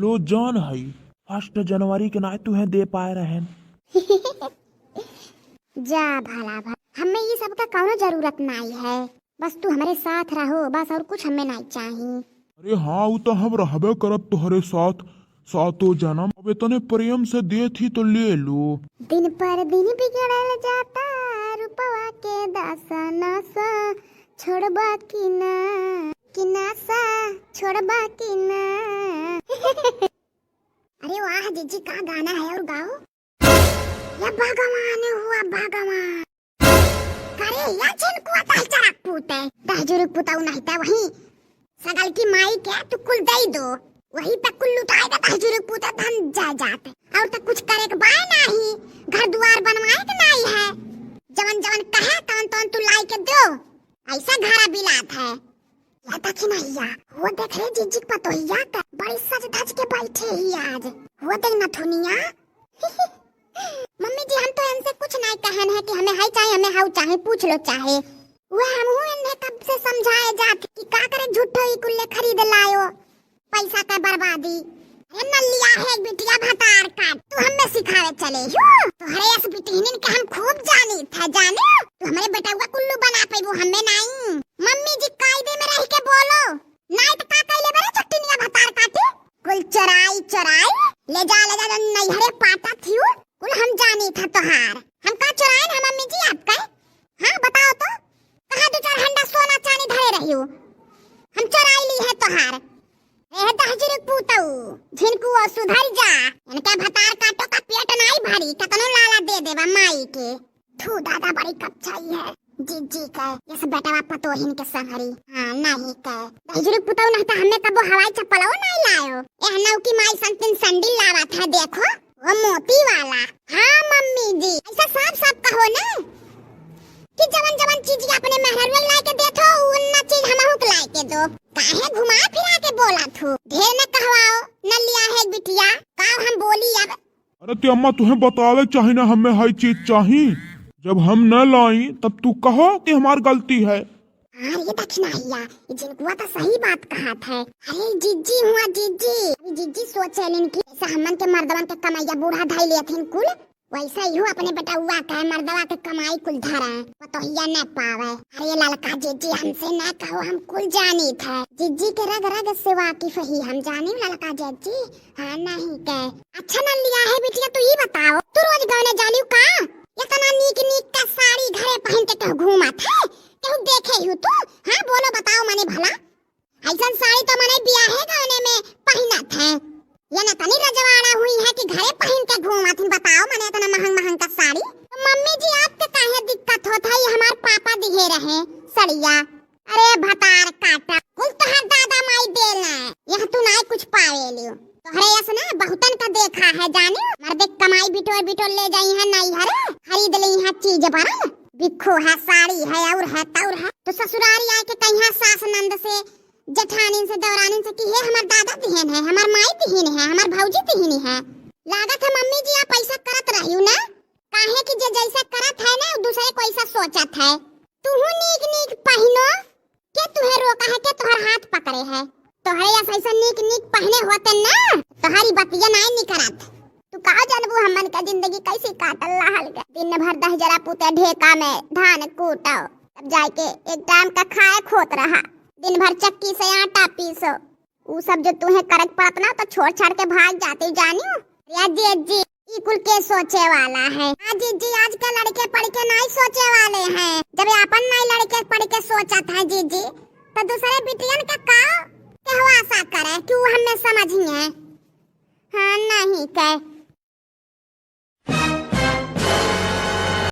लो जान हई 1 जनवरी के नाय तुम्हें दे पाए रहन। जा भला भला, हमें ये सब का कौनो जरूरत नहीं है, बस तू हमारे साथ रहो बस, और कुछ हमें नहीं चाहिए। अरे हाँ वो तो हम रहबे करब तुम्हारे साथ सातों जन्म। अब इतने प्रेम से दे थी तो ले लो। दिन पर दिन बिगड़ल जाता रूपवा के दासा नासा, छोड़बा की ना सा छोड़बा की ना। अरे वाह जीजी का गाना है, और गाओ। या भगवान हुआ भगवान करे या जिनको ताई पूते दाजुर पुताऊ नहीं था वही सगल की माई के तू कुल दे दो, वही पे कुल लुटाएगा ताजुर पुता धन जा जाते, और तक कुछ करे के बाय नहीं, घर द्वार बनवाए के नहीं है, जवन जवन कहे तवन तवन तू लाई के दो, ऐसा घरा बिलात है। या देखी नहीं या वो देख रहे जीजी पतो ही या का बड़ी सज धज के बैठे ही आज वो देख न थुनिया। मम्मी जी हम तो इनसे कुछ नहीं कहन है कि हमें हाई चाहिए हमें हाउ चाहे पूछ लो चाहे, वो हम हूं इन्हें कब से समझाए जात कि का करे झूठो ही कुल्ले खरीद लायो पैसा का बर्बादी। अरे नलिया है बिटिया भतार काट तू हमें सिखावे चले हो, तो हरे ऐसे बिटिहनिन के हम खूब जानी था जाने, तू हमारे बेटा हुआ कुल्लू बना पाइबो हमें नहीं। मम्मी जी कायदे में रह के बोलो, नहीं तो का कहले बरे चट्टनिया भतार काटे कुल चराई चराई ले जा नहीं हरे पाटा थियो कुल हम जानी था तोहार, हम का चुराए ना मम्मी जी आपका। हाँ बताओ तो कहाँ 2-4 हंडा सोना चांदी धरे रही हो, हम चुराई ली है तोहार। ए दहजर पूतऊ जिनको सुधर जा, इनके भतार काटो का पेट नहीं भरी कतनो लाला दे देवा माई के। थू दादा बड़ी कच्चाई है जीजी का, ये सब बेटा बाप तो हिन के संहरी। हाँ नहीं का दहजर पूतऊ नहीं तो हमें कबो हवाई चप्पलो नहीं लायो, ए नौ की माई संतिन संडिल लावा था देखो वो मोती वाला। हाँ मम्मी जी ऐसा साफ कहो ना कि जवन जवन चीज अपने मेहरवे ला के देथो उन्ना चीज हमहु के ला के दो, काहे घुमा फिरा के बोला थू, ढेर न कहवाओ नलिया है बिटिया का हम बोली अब। अरे ते अम्मा तुम्हें बतावे चाहिए ना हमें हर चीज चाहिए, जब हम न लाई तब तू कहो कि हमारी गलती है। हाँ ये दक्षिणा हिया ये जिनकुआ तो सही बात कहा था। अरे जीजी हुआ जीजी, अभी जीजी सोचे लेन की ऐसा हमन के मर्दवन के कमाइया बूढ़ा धाई लिए थे कुल, वैसा ही अपने बेटा हुआ का मर्दवा के कमाई कुल धरा पतोहिया न पावे। अरे ललका जीजी हमसे न कहो हम कुल जानी था, जीजी के रग रग से वाकिफ ही हम जानी ललका जीजी। हाँ नहीं के अच्छा न लिया है बिटिया, तू ही बताओ तू रोज गाने जानी का इतना नीक नीक का साड़ी घरे पहन के कहो घूमा था क्यों देखे हो तू। हाँ बोलो बताओ मने भला, ऐसा साड़ी तो मने ब्याहे गाने में पहना था, ये न तनी रजवाड़ा हुई है कि घरे पहन के घूमा थी, बताओ मने इतना महंग का साड़ी। तो मम्मी जी आपके काहे दिक्कत होता है, ये हमारे पापा दिए रहे सड़िया। अरे भतार काटा कुल तो हर दादा माई देना है, यह तू ना कुछ पावे लियो, तो हरे ऐसा ना बहुतन का देखा है जाने, मर्दे कमाई बिटोर बिटोर ले जाई है नहीं हरे खरीद ली है चीज पर बिखो है साड़ी है और है तौर है, तो ससुरारी आए के कहीं सास नंद से जेठानी से दौरानी से कि ये हमार दादा दिहन है हमार माई दिहन है हमार भौजी दिहन है। लागत है मम्मी जी आप ऐसा करत रहियो ना, काहे कि जे जैसा करत है ना दूसरे को ऐसा सोचत है। तू नीक नीक पहिनो के तुहे रोका है के तोहर हाथ पकड़े है, तोहरे ऐसा नीक नीक पहने होते ना तोहरी बतिया नहीं निकरत। तू का जानबू हमन का जिंदगी कैसे काटल रहल के, दिन भर 10 जरा पुते ढेका में धान कूटो तब जाके एक टाइम का खाए खोत रहा, दिन भर चक्की से आटा पीसो, वो सब जो तुम्हें करक पड़त ना तो छोड़ छाड़ के भाग जाते जानियो। या जीजी ई कुल के सोचे वाला है। हाँ जीजी आज के लड़के पढ़ के नहीं सोचे वाले हैं, जब अपन नहीं लड़के पढ़ के सोचत है जीजी तो दूसरे बिटियन का कहवा सा करे कि वो हमें समझिए। हाँ नहीं कह